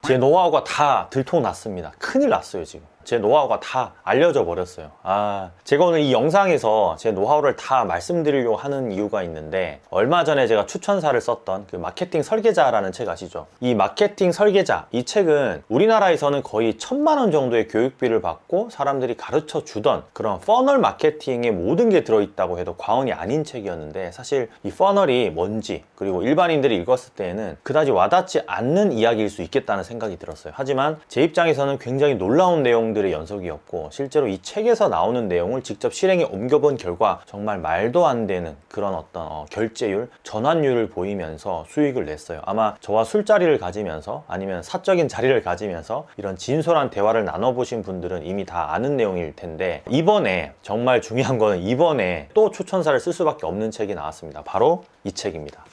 제 노하우가 다 들통났습니다. 큰일 났어요 지금. 제 노하우가 다 알려져 버렸어요. 제가 오늘 이 영상에서 제 노하우를 다 말씀드리려고 하는 이유가 있는데, 얼마 전에 제가 추천사를 썼던 그 마케팅 설계자라는 책 아시죠? 이 마케팅 설계자, 이 책은 우리나라에서는 거의 1,000만 원 정도의 교육비를 받고 사람들이 가르쳐 주던 그런 퍼널 마케팅의 모든 게 들어있다고 해도 과언이 아닌 책이었는데, 사실 이 퍼널이 뭔지, 그리고 일반인들이 읽었을 때에는 그다지 와닿지 않는 이야기일 수 있겠다는 생각이 들었어요. 하지만 제 입장에서는 굉장히 놀라운 내용들의 연속이었고, 실제로 이 책에서 나오는 내용을 직접 실행에 옮겨본 결과 정말 말도 안 되는 그런 어떤 결제율, 전환율을 보이면서 수익을 냈어요. 아마 저와 술자리를 가지면서 아니면 사적인 자리를 가지면서 이런 진솔한 대화를 나눠보신 분들은 이미 다 아는 내용일 텐데, 이번에 정말 중요한 거는 이번에 또 추천사를 쓸 수밖에 없는 책이 나왔습니다. 바로 이 책입니다.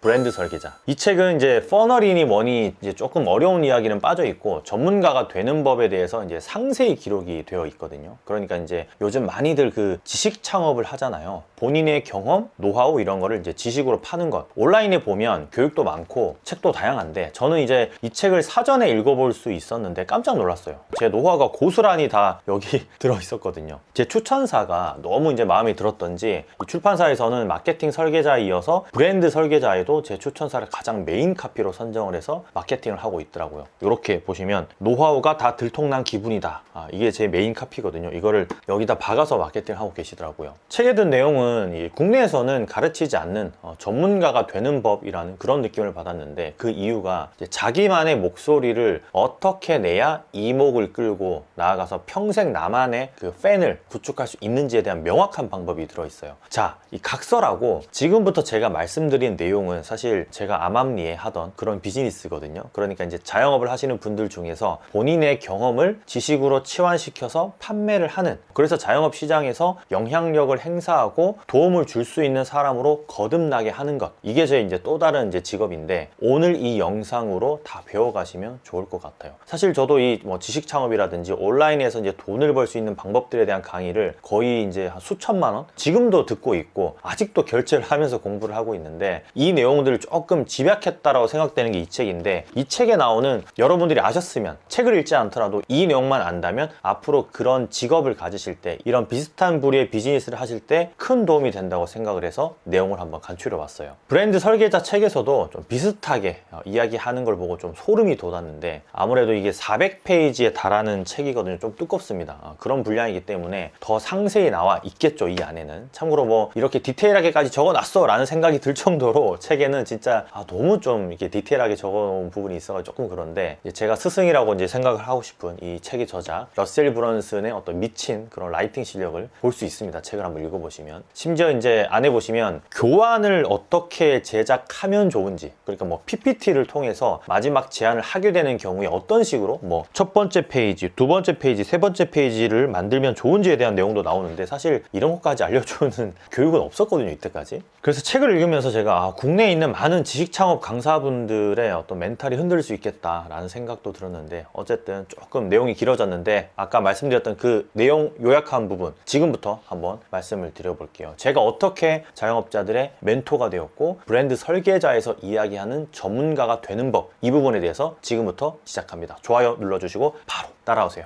브랜드 설계자. 이 책은 이제 퍼널이니 뭐니 이제 조금 어려운 이야기는 빠져 있고, 전문가가 되는 법에 대해서 이제 상세히 기록이 되어 있거든요. 그러니까 이제 요즘 많이들 그 지식 창업을 하잖아요. 본인의 경험, 노하우 이런 거를 이제 지식으로 파는 것. 온라인에 보면 교육도 많고 책도 다양한데, 저는 이제 이 책을 사전에 읽어볼 수 있었는데 깜짝 놀랐어요. 제 노하우가 고스란히 다 여기 들어 있었거든요. 제 추천사가 너무 이제 마음에 들었던지, 이 출판사에서는 마케팅 설계자에 이어서 브랜드 설계자에도 제 추천사를 가장 메인 카피로 선정을 해서 마케팅을 하고 있더라고요. 이렇게 보시면 노하우가 다 들통난 기분이다. 이게 제 메인 카피거든요. 이거를 여기다 박아서 마케팅을 하고 계시더라고요. 책에 든 내용은 국내에서는 가르치지 않는 전문가가 되는 법이라는 그런 느낌을 받았는데, 그 이유가 이제 자기만의 목소리를 어떻게 내야 이목을 끌고 나아가서 평생 나만의 그 팬을 구축할 수 있는지에 대한 명확한 방법이 들어있어요. 자, 이 각서라고 지금부터 제가 말씀드린 내용은 사실 제가 암암리에 하던 그런 비즈니스거든요. 그러니까 이제 자영업을 하시는 분들 중에서 본인의 경험을 지식으로 치환시켜서 판매를 하는, 그래서 자영업 시장에서 영향력을 행사하고 도움을 줄 수 있는 사람으로 거듭나게 하는 것, 이게 제 이제 또 다른 이제 직업인데, 오늘 이 영상으로 다 배워가시면 좋을 것 같아요. 사실 저도 이 뭐 지식 창업이라든지 온라인에서 이제 돈을 벌 수 있는 방법들에 대한 강의를 거의 이제 한 수천만 원 지금도 듣고 있고, 아직도 결제를 하면서 공부를 하고 있는데, 이 내용들을 조금 집약했다라고 생각되는 게 이 책인데, 이 책에 나오는, 여러분들이 아셨으면 책을 읽지 않더라도 이 내용만 안다면 앞으로 그런 직업을 가지실 때, 이런 비슷한 부류의 비즈니스를 하실 때 큰 도움이 된다고 생각을 해서 내용을 한번 간추려 봤어요. 브랜드 설계자 책에서도 좀 비슷하게 이야기하는 걸 보고 좀 소름이 돋았는데, 아무래도 이게 400페이지에 달하는 책이거든요. 좀 두껍습니다. 그런 분량이기 때문에 더 상세히 나와 있겠죠, 이 안에는. 참고로 뭐 이렇게 디테일하게까지 적어놨어 라는 생각이 들 정도로 책에는 진짜 너무 좀 이렇게 디테일하게 적어놓은 부분이 있어서 조금 그런데, 제가 스승이라고 이제 생각을 하고 싶은 이 책의 저자 러셀 브런슨의 어떤 미친 그런 라이팅 실력을 볼 수 있습니다. 책을 한번 읽어보시면. 심지어 이제 안에 보시면 교환을 어떻게 제작하면 좋은지, 그러니까 뭐 PPT를 통해서 마지막 제안을 하게 되는 경우에 어떤 식으로 뭐 첫 번째 페이지, 두 번째 페이지, 세 번째 페이지를 만들면 좋은지에 대한 내용도 나오는데, 사실 이런 것까지 알려주는 교육은 없었거든요, 이때까지. 그래서 책을 읽으면서 제가 국내에 있는 많은 지식 창업 강사분들의 어떤 멘탈이 흔들릴 수 있겠다라는 생각도 들었는데, 어쨌든 조금 내용이 길어졌는데, 아까 말씀드렸던 그 내용 요약한 부분 지금부터 한번 말씀을 드려볼게요. 제가 어떻게 자영업자들의 멘토가 되었고, 브랜드 설계자에서 이야기하는 전문가가 되는 법, 이 부분에 대해서 지금부터 시작합니다. 좋아요 눌러주시고 바로 따라오세요.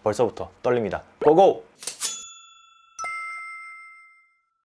벌써부터 떨립니다. 고고!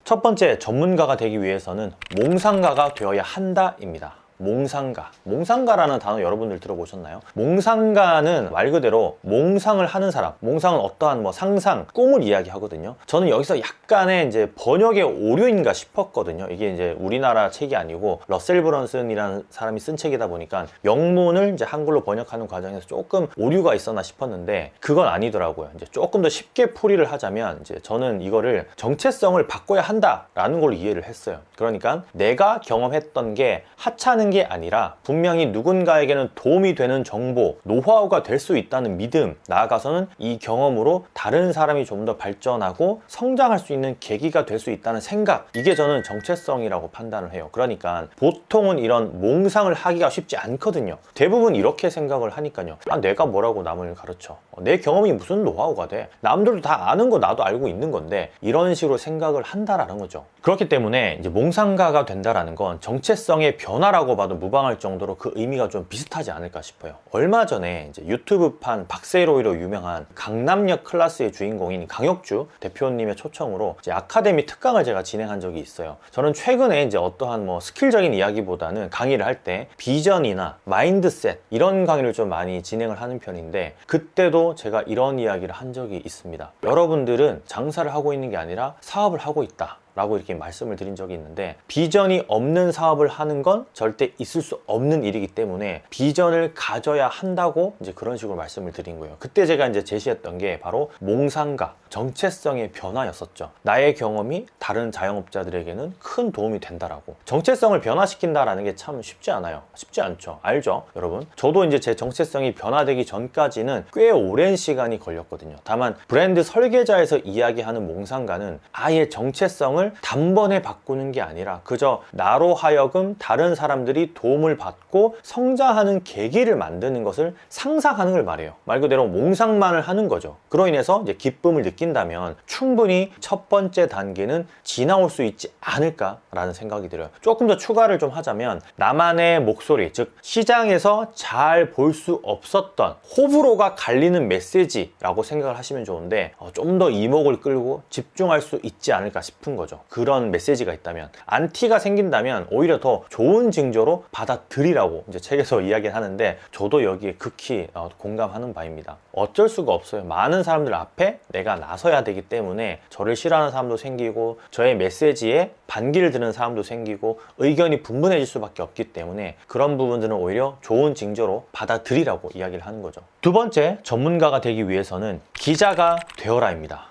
첫 번째, 전문가가 되기 위해서는 몽상가가 되어야 한다입니다. 몽상가. 몽상가라는 단어 여러분들 들어보셨나요? 몽상가는 말 그대로 몽상을 하는 사람. 몽상은 어떠한 뭐 상상, 꿈을 이야기하거든요. 저는 여기서 약간의 이제 번역의 오류인가 싶었거든요. 이게 이제 우리나라 책이 아니고 러셀 브런슨이라는 사람이 쓴 책이다 보니까 영문을 이제 한글로 번역하는 과정에서 조금 오류가 있었나 싶었는데, 그건 아니더라고요. 이제 조금 더 쉽게 풀이를 하자면, 이제 저는 이거를 정체성을 바꿔야 한다라는 걸로 이해를 했어요. 그러니까 내가 경험했던 게 하찮은 게 아니라 분명히 누군가에게는 도움이 되는 정보, 노하우가 될 수 있다는 믿음, 나아가서는 이 경험으로 다른 사람이 좀 더 발전하고 성장할 수 있는 계기가 될 수 있다는 생각, 이게 저는 정체성이라고 판단을 해요. 그러니까 보통은 이런 몽상을 하기가 쉽지 않거든요. 대부분 이렇게 생각을 하니까요. 내가 뭐라고 남을 가르쳐? 내 경험이 무슨 노하우가 돼? 남들도 다 아는 거 나도 알고 있는 건데, 이런 식으로 생각을 한다라는 거죠. 그렇기 때문에 이제 몽상가가 된다라는 건 정체성의 변화라고 아니라고 봐도 무방할 정도로 그 의미가 좀 비슷하지 않을까 싶어요. 얼마 전에 이제 유튜브판 박세로이로 유명한 강남역 클라스의 주인공인 강혁주 대표님의 초청으로 이제 아카데미 특강을 제가 진행한 적이 있어요. 저는 최근에 이제 어떠한 뭐 스킬적인 이야기보다는 강의를 할 때 비전이나 마인드셋 이런 강의를 좀 많이 진행을 하는 편인데, 그때도 제가 이런 이야기를 한 적이 있습니다. 여러분들은 장사를 하고 있는 게 아니라 사업을 하고 있다 라고 이렇게 말씀을 드린 적이 있는데, 비전이 없는 사업을 하는 건 절대 있을 수 없는 일이기 때문에 비전을 가져야 한다고 이제 그런 식으로 말씀을 드린 거예요. 그때 제가 이제 제시했던 게 바로 몽상가, 정체성의 변화였었죠. 나의 경험이 다른 자영업자들에게는 큰 도움이 된다라고. 정체성을 변화시킨다라는 게 참 쉽지 않아요. 쉽지 않죠. 알죠, 여러분? 저도 이제 제 정체성이 변화되기 전까지는 꽤 오랜 시간이 걸렸거든요. 다만 브랜드 설계자에서 이야기하는 몽상가는 아예 정체성을 단번에 바꾸는 게 아니라 그저 나로 하여금 다른 사람들이 도움을 받고 성장하는 계기를 만드는 것을 상상하는 걸 말해요. 말 그대로 몽상만을 하는 거죠. 그로 인해서 이제 기쁨을 느낀다면 충분히 첫 번째 단계는 지나올 수 있지 않을까라는 생각이 들어요. 조금 더 추가를 좀 하자면, 나만의 목소리, 즉 시장에서 잘 볼 수 없었던 호불호가 갈리는 메시지라고 생각을 하시면 좋은데, 좀 더 이목을 끌고 집중할 수 있지 않을까 싶은 거죠. 그런 메시지가 있다면, 안티가 생긴다면 오히려 더 좋은 징조로 받아들이라고 이제 책에서 이야기를 하는데, 저도 여기에 극히 공감하는 바입니다. 어쩔 수가 없어요. 많은 사람들 앞에 내가 나서야 되기 때문에 저를 싫어하는 사람도 생기고, 저의 메시지에 반기를 드는 사람도 생기고, 의견이 분분해질 수밖에 없기 때문에 그런 부분들은 오히려 좋은 징조로 받아들이라고 이야기를 하는 거죠. 두 번째, 전문가가 되기 위해서는 기자가 되어라입니다.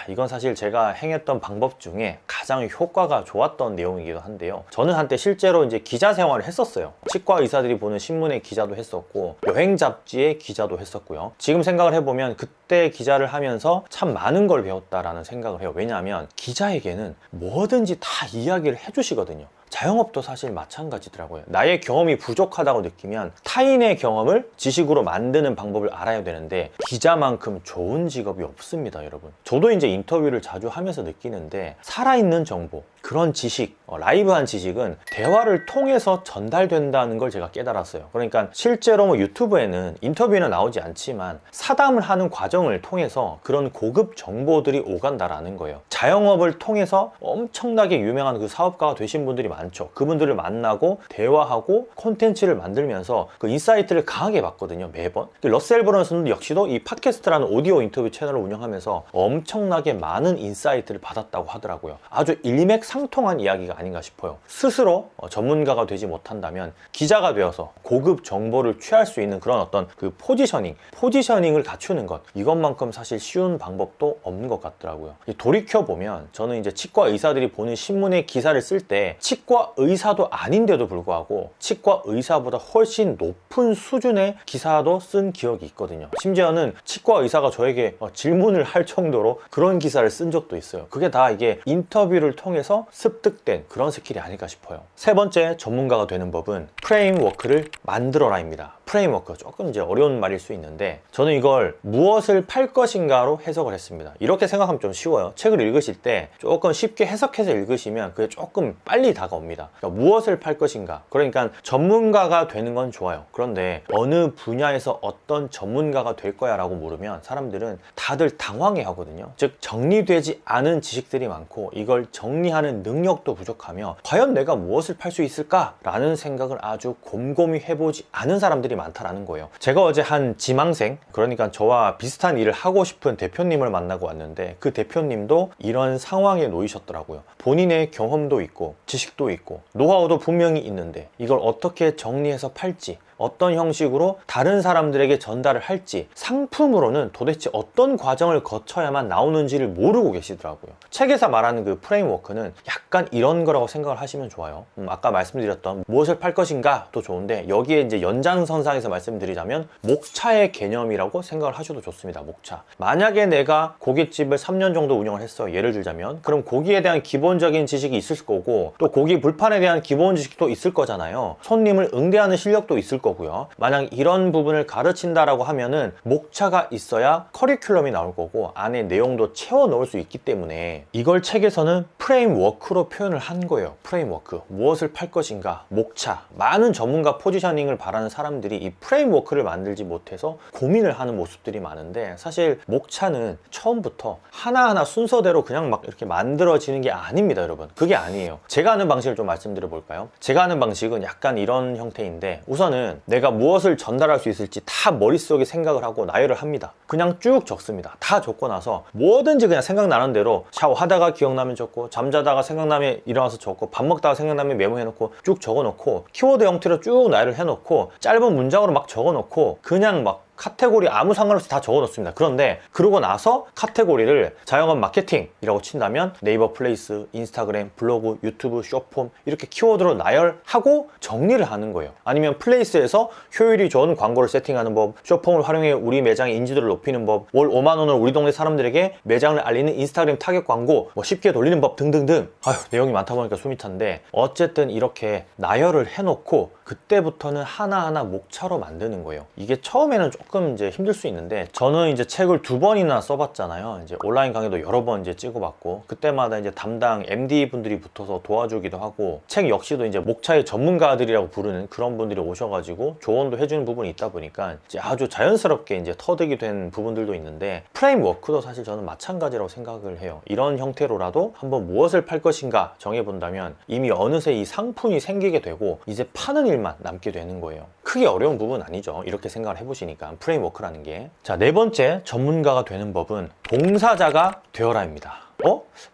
이건 사실 제가 행했던 방법 중에 가장 효과가 좋았던 내용이기도 한데요. 저는 한때 실제로 이제 기자 생활을 했었어요. 치과 의사들이 보는 신문의 기자도 했었고, 여행 잡지의 기자도 했었고요. 지금 생각을 해보면 그때 기자를 하면서 참 많은 걸 배웠다라는 생각을 해요. 왜냐하면 기자에게는 뭐든지 다 이야기를 해주시거든요. 자영업도 사실 마찬가지더라고요. 나의 경험이 부족하다고 느끼면 타인의 경험을 지식으로 만드는 방법을 알아야 되는데, 기자만큼 좋은 직업이 없습니다, 여러분. 저도 이제 인터뷰를 자주 하면서 느끼는데, 살아있는 정보, 그런 지식, 라이브한 지식은 대화를 통해서 전달된다는 걸 제가 깨달았어요. 그러니까 실제로 뭐 유튜브에는 인터뷰는 나오지 않지만 사담을 하는 과정을 통해서 그런 고급 정보들이 오간다라는 거예요. 자영업을 통해서 엄청나게 유명한 그 사업가가 되신 분들이 많죠. 그분들을 만나고 대화하고 콘텐츠를 만들면서 그 인사이트를 강하게 받거든요, 매번. 러셀 브런슨도 역시도 이 팟캐스트라는 오디오 인터뷰 채널을 운영하면서 엄청나게 많은 인사이트를 받았다고 하더라고요. 아주 일맥상통한 이야기가 아닌가 싶어요. 스스로 전문가가 되지 못한다면 기자가 되어서 고급 정보를 취할 수 있는 그런 어떤 그 포지셔닝을 갖추는 것, 이것만큼 사실 쉬운 방법도 없는 것 같더라고요. 돌이켜보면 저는 이제 치과 의사들이 보는 신문의 기사를 쓸 때 치과 의사도 아닌데도 불구하고 치과 의사보다 훨씬 높은 수준의 기사도 쓴 기억이 있거든요. 심지어는 치과 의사가 저에게 질문을 할 정도로 그런 기사를 쓴 적도 있어요. 그게 다 이게 인터뷰를 통해서 습득된 그런 스킬이 아닐까 싶어요. 세 번째, 전문가가 되는 법은 프레임워크를 만들어라입니다. 프레임워크, 조금 이제 어려운 말일 수 있는데, 저는 이걸 무엇을 팔 것인가로 해석을 했습니다. 이렇게 생각하면 좀 쉬워요. 책을 읽으실 때 조금 쉽게 해석해서 읽으시면 그게 조금 빨리 다가옵니다. 그러니까 무엇을 팔 것인가, 그러니까 전문가가 되는 건 좋아요. 그런데 어느 분야에서 어떤 전문가가 될 거야 라고 물으면 사람들은 다들 당황해 하거든요. 즉, 정리되지 않은 지식들이 많고 이걸 정리하는 능력도 부족하며 과연 내가 무엇을 팔 수 있을까? 라는 생각을 아주 곰곰이 해보지 않은 사람들이 많다라는 거예요. 제가 어제 한 지망생, 그러니까 저와 비슷한 일을 하고 싶은 대표님을 만나고 왔는데, 그 대표님도 이런 상황에 놓이셨더라고요. 본인의 경험도 있고 지식도 있고 노하우도 분명히 있는데 이걸 어떻게 정리해서 팔지, 어떤 형식으로 다른 사람들에게 전달을 할지, 상품으로는 도대체 어떤 과정을 거쳐야만 나오는지를 모르고 계시더라고요. 책에서 말하는 그 프레임워크는 약간 이런 거라고 생각을 하시면 좋아요. 아까 말씀드렸던 무엇을 팔 것인가도 좋은데, 여기에 이제 연장선상에서 말씀드리자면 목차의 개념이라고 생각을 하셔도 좋습니다. 목차. 만약에 내가 고깃집을 3년 정도 운영을 했어, 예를 들자면, 그럼 고기에 대한 기본적인 지식이 있을 거고 또 고기 불판에 대한 기본 지식도 있을 거잖아요. 손님을 응대하는 실력도 있을 거고 거고요. 만약 이런 부분을 가르친다라고 하면은 목차가 있어야 커리큘럼이 나올 거고 안에 내용도 채워 넣을 수 있기 때문에 이걸 책에서는 프레임워크로 표현을 한 거예요. 프레임워크. 무엇을 팔 것인가, 목차. 많은 전문가 포지셔닝을 바라는 사람들이 이 프레임워크를 만들지 못해서 고민을 하는 모습들이 많은데, 사실 목차는 처음부터 하나하나 순서대로 그냥 막 이렇게 만들어지는 게 아닙니다, 여러분. 그게 아니에요. 제가 하는 방식을 좀 말씀드려 볼까요? 제가 하는 방식은 약간 이런 형태인데, 우선은 내가 무엇을 전달할 수 있을지 다 머릿속에 생각을 하고 나열을 합니다. 그냥 쭉 적습니다. 다 적고 나서 뭐든지 그냥 생각나는 대로, 샤워하다가 기억나면 적고, 잠자다가 생각나면 일어나서 적고, 밥 먹다가 생각나면 메모해놓고 쭉 적어놓고, 키워드 형태로 쭉 나열을 해놓고, 짧은 문장으로 막 적어놓고, 그냥 막 카테고리 아무 상관없이 다 적어 놓습니다. 그런데 그러고 나서 카테고리를 자영업 마케팅이라고 친다면 네이버 플레이스, 인스타그램, 블로그, 유튜브, 쇼폼 이렇게 키워드로 나열하고 정리를 하는 거예요. 아니면 플레이스에서 효율이 좋은 광고를 세팅하는 법, 쇼폼을 활용해 우리 매장의 인지도를 높이는 법, 월 5만 원을 우리 동네 사람들에게 매장을 알리는 인스타그램 타겟 광고 뭐 쉽게 돌리는 법 등등등. 아휴, 내용이 많다 보니까 숨이 찬데, 어쨌든 이렇게 나열을 해놓고 그때부터는 하나하나 목차로 만드는 거예요. 이게 처음에는 조금 이제 힘들 수 있는데, 저는 이제 책을 2번이나 써봤잖아요. 이제 온라인 강의도 여러 번 이제 찍어봤고, 그때마다 이제 담당 MD 분들이 붙어서 도와주기도 하고, 책 역시도 이제 목차의 전문가들이라고 부르는 그런 분들이 오셔가지고 조언도 해주는 부분이 있다 보니까 이제 아주 자연스럽게 이제 터득이 된 부분들도 있는데, 프레임워크도 사실 저는 마찬가지라고 생각을 해요. 이런 형태로라도 한번 무엇을 팔 것인가 정해본다면 이미 어느새 이 상품이 생기게 되고 이제 파는 일만 남게 되는 거예요. 크게 어려운 부분은 아니죠. 이렇게 생각을 해보시니까 프레임워크라는 게. 자, 네 번째 전문가가 되는 법은 봉사자가 되어라입니다.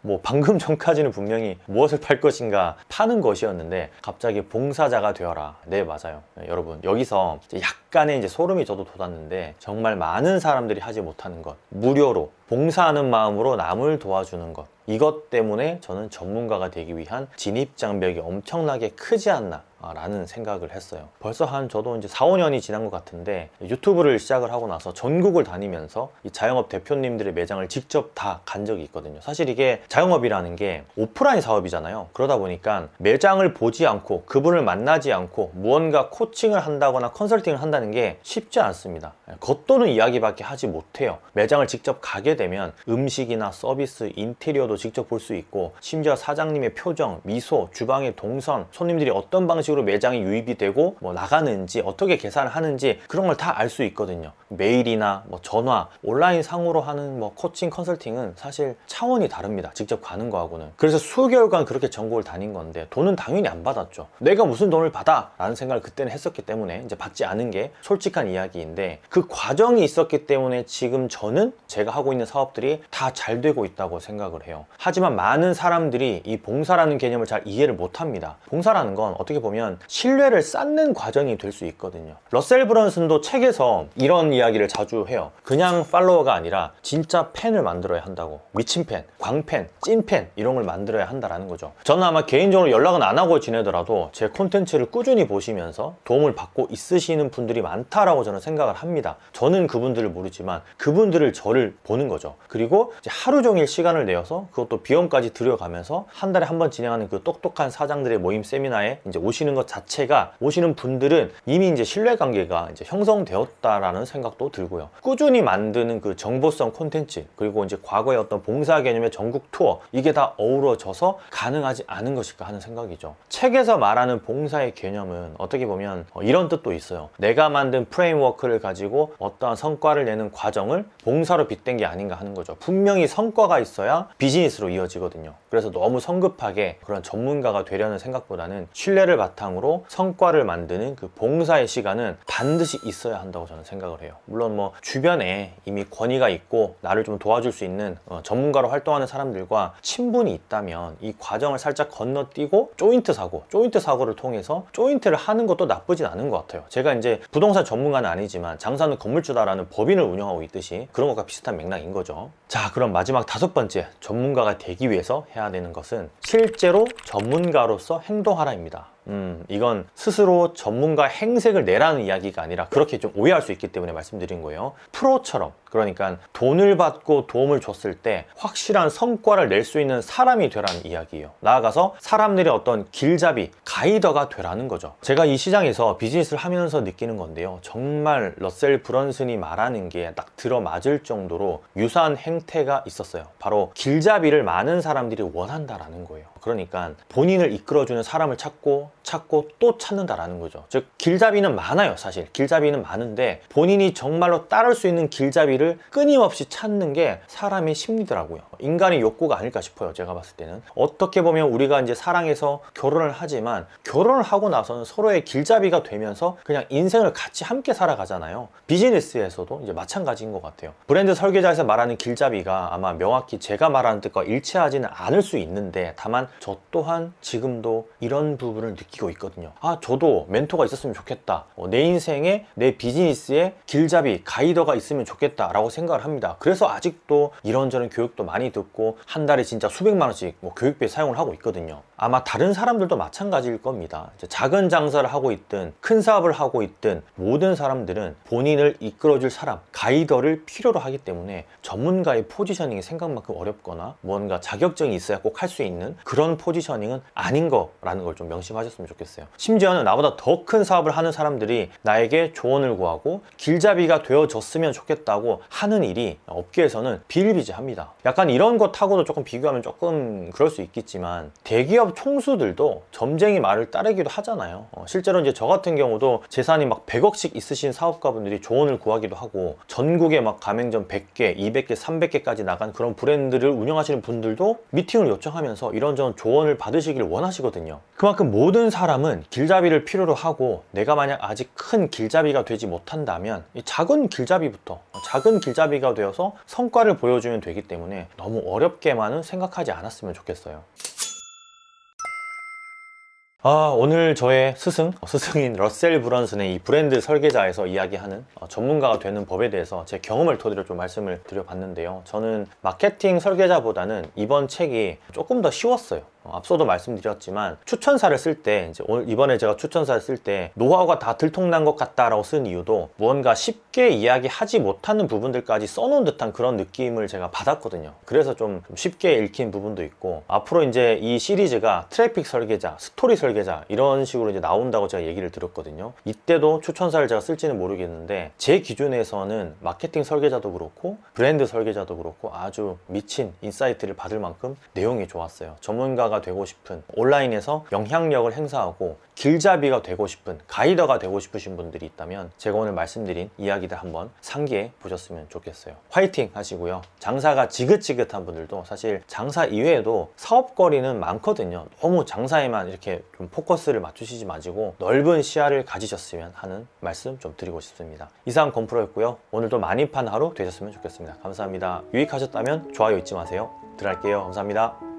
뭐 방금 전까지는 분명히 무엇을 팔 것인가 파는 것이었는데 갑자기 봉사자가 되어라. 네, 맞아요. 네, 여러분, 여기서 약간의 이제 소름이 저도 돋았는데, 정말 많은 사람들이 하지 못하는 것, 무료로 봉사하는 마음으로 남을 도와주는 것, 이것 때문에 저는 전문가가 되기 위한 진입장벽이 엄청나게 크지 않나 라는 생각을 했어요. 벌써 저도 이제 4, 5년이 지난 것 같은데, 유튜브를 시작을 하고 나서 전국을 다니면서 이 자영업 대표님들의 매장을 직접 다 간 적이 있거든요. 사실 이게 자영업이라는 게 오프라인 사업이잖아요. 그러다 보니까 매장을 보지 않고 그분을 만나지 않고 무언가 코칭을 한다거나 컨설팅을 한다는 게 쉽지 않습니다. 겉도는 이야기밖에 하지 못해요. 매장을 직접 가게 되면 음식이나 서비스, 인테리어도 직접 볼 수 있고, 심지어 사장님의 표정, 미소, 주방의 동선, 손님들이 어떤 방식으로 매장이 유입이 되고 뭐 나가는지, 어떻게 계산을 하는지, 그런 걸 다 알 수 있거든요. 메일이나 뭐 전화, 온라인 상으로 하는 뭐 코칭, 컨설팅은 사실 차원이 다릅니다. 직접 가는 거하고는. 그래서 수개월간 그렇게 전국을 다닌 건데 돈은 당연히 안 받았죠. 내가 무슨 돈을 받아? 라는 생각을 그때는 했었기 때문에 이제 받지 않은 게 솔직한 이야기인데, 그 과정이 있었기 때문에 지금 저는 제가 하고 있는 사업들이 다 잘 되고 있다고 생각을 해요. 하지만 많은 사람들이 이 봉사라는 개념을 잘 이해를 못 합니다. 봉사라는 건 어떻게 보면 신뢰를 쌓는 과정이 될 수 있거든요. 러셀 브런슨도 책에서 이런 이야기를 자주 해요. 그냥 팔로워가 아니라 진짜 팬을 만들어야 한다고. 미친 팬, 광팬, 찐팬, 이런 걸 만들어야 한다라는 거죠. 저는 아마 개인적으로 연락은 안 하고 지내더라도 제 콘텐츠를 꾸준히 보시면서 도움을 받고 있으시는 분들이 많다라고 저는 생각을 합니다. 저는 그분들을 모르지만 그분들을 저를 보는 거죠. 그리고 이제 하루 종일 시간을 내어서, 그것도 비용까지 들여가면서 한 달에 한 번 진행하는 그 똑똑한 사장들의 모임 세미나에 이제 오시는 것 자체가, 오시는 분들은 이미 이제 신뢰관계가 이제 형성되었다라는 생각도 들고요. 꾸준히 만드는 그 정보성 콘텐츠, 그리고 이제 과거의 어떤 봉사 개념의 전국 투어, 이게 다 어우러져서 가능하지 않은 것일까 하는 생각이죠. 책에서 말하는 봉사의 개념은 어떻게 보면 이런 뜻도 있어요. 내가 만든 프레임워크를 가지고 어떠한 성과를 내는 과정을 봉사로 빗댄 게 아닌가 하는 거죠. 분명히 성과가 있어야 비즈니스로 이어지거든요. 그래서 너무 성급하게 그런 전문가가 되려는 생각보다는 신뢰를 바탕으로 성과를 만드는 그 봉사의 시간은 반드시 있어야 한다고 저는 생각을 해요. 물론 뭐 주변에 이미 권위가 있고 나를 좀 도와줄 수 있는 전문가로 활동하는 사람들과 친분이 있다면 이 과정을 살짝 건너뛰고 조인트 사고를 통해서 조인트를 하는 것도 나쁘진 않은 것 같아요. 제가 이제 부동산 전문가는 아니지만 장사는 건물주다라는 법인을 운영하고 있듯이 그런 것과 비슷한 맥락인 거죠. 자, 그럼 마지막 5번째, 전문가가 되기 위해서 해야 되는 것은 실제로 전문가로서 행동하라입니다. 이건 스스로 전문가 행색을 내라는 이야기가 아니라 그렇게 좀 오해할 수 있기 때문에 말씀드린 거예요. 프로처럼, 그러니까 돈을 받고 도움을 줬을 때 확실한 성과를 낼 수 있는 사람이 되라는 이야기예요. 나아가서 사람들의 어떤 길잡이, 가이더가 되라는 거죠. 제가 이 시장에서 비즈니스를 하면서 느끼는 건데요, 정말 러셀 브런슨이 말하는 게 딱 들어맞을 정도로 유사한 행태가 있었어요. 바로 길잡이를 많은 사람들이 원한다라는 거예요. 그러니까 본인을 이끌어주는 사람을 찾고 또 찾는다라는 거죠. 즉 길잡이는 많아요. 사실 길잡이는 많은데 본인이 정말로 따를 수 있는 길잡이를 끊임없이 찾는 게 사람의 심리더라고요. 인간의 욕구가 아닐까 싶어요. 제가 봤을 때는 어떻게 보면 우리가 이제 사랑해서 결혼을 하지만 결혼을 하고 나서는 서로의 길잡이가 되면서 그냥 인생을 같이 함께 살아가잖아요. 비즈니스에서도 이제 마찬가지인 것 같아요. 브랜드 설계자에서 말하는 길잡이가 아마 명확히 제가 말하는 뜻과 일치하지는 않을 수 있는데, 다만 저 또한 지금도 이런 부분을 느끼고 있거든요. 저도 멘토가 있었으면 좋겠다. 내 인생에, 내 비즈니스에 길잡이, 가이더가 있으면 좋겠다 라고 생각을 합니다. 그래서 아직도 이런저런 교육도 많이 듣고 한 달에 진짜 수백만 원씩 교육비에 사용을 하고 있거든요. 아마 다른 사람들도 마찬가지일 겁니다. 작은 장사를 하고 있든 큰 사업을 하고 있든 모든 사람들은 본인을 이끌어줄 사람, 가이더를 필요로 하기 때문에 전문가의 포지셔닝이 생각만큼 어렵거나 뭔가 자격증이 있어야 꼭 할 수 있는 그런 포지셔닝은 아닌 거라는 걸 좀 명심하셨으면 좋겠어요. 심지어는 나보다 더 큰 사업을 하는 사람들이 나에게 조언을 구하고 길잡이가 되어줬으면 좋겠다고 하는 일이 업계에서는 비일비재합니다. 약간 이런 것하고도 조금 비교하면 조금 그럴 수 있겠지만 대기업 총수들도 점쟁이 말을 따르기도 하잖아요. 실제로 이제 저 같은 경우도 재산이 막 100억씩 있으신 사업가분들이 조언을 구하기도 하고, 전국에 막 가맹점 100개, 200개, 300개까지 나간 그런 브랜드를 운영하시는 분들도 미팅을 요청하면서 이런저런 조언을 받으시길 원하시거든요. 그만큼 모든 사람은 길잡이를 필요로 하고, 내가 만약 아직 큰 길잡이가 되지 못한다면 이 작은 길잡이부터, 작은 길잡이가 되어서 성과를 보여주면 되기 때문에 너무 어렵게만은 생각하지 않았으면 좋겠어요. 오늘 저의 스승인 러셀 브런슨의 이 브랜드 설계자에서 이야기하는 전문가가 되는 법에 대해서 제 경험을 토대로 좀 말씀을 드려봤는데요. 저는 마케팅 설계자보다는 이번 책이 조금 더 쉬웠어요. 앞서도 말씀드렸지만 추천사를 쓸 때, 이번에 제가 추천사를 쓸 때 노하우가 다 들통난 것 같다라고 쓴 이유도 무언가 쉽게 이야기하지 못하는 부분들까지 써놓은 듯한 그런 느낌을 제가 받았거든요. 그래서 좀 쉽게 읽힌 부분도 있고, 앞으로 이제 이 시리즈가 트래픽 설계자, 스토리 설계자 이런 식으로 이제 나온다고 제가 얘기를 들었거든요. 이때도 추천사를 제가 쓸지는 모르겠는데 제 기준에서는 마케팅 설계자도 그렇고 브랜드 설계자도 그렇고 아주 미친 인사이트를 받을 만큼 내용이 좋았어요. 전문가가 되고 싶은, 온라인에서 영향력을 행사하고 길잡이가 되고 싶은, 가이더가 되고 싶으신 분들이 있다면 제가 오늘 말씀드린 이야기들 한번 상기해 보셨으면 좋겠어요. 화이팅 하시고요. 장사가 지긋지긋한 분들도 사실 장사 이외에도 사업거리는 많거든요. 너무 장사에만 이렇게 좀 포커스를 맞추시지 마시고 넓은 시야를 가지셨으면 하는 말씀 좀 드리고 싶습니다. 이상 건프로였고요. 오늘도 많이 판 하루 되셨으면 좋겠습니다. 감사합니다. 유익하셨다면 좋아요 잊지 마세요. 들어갈게요. 감사합니다.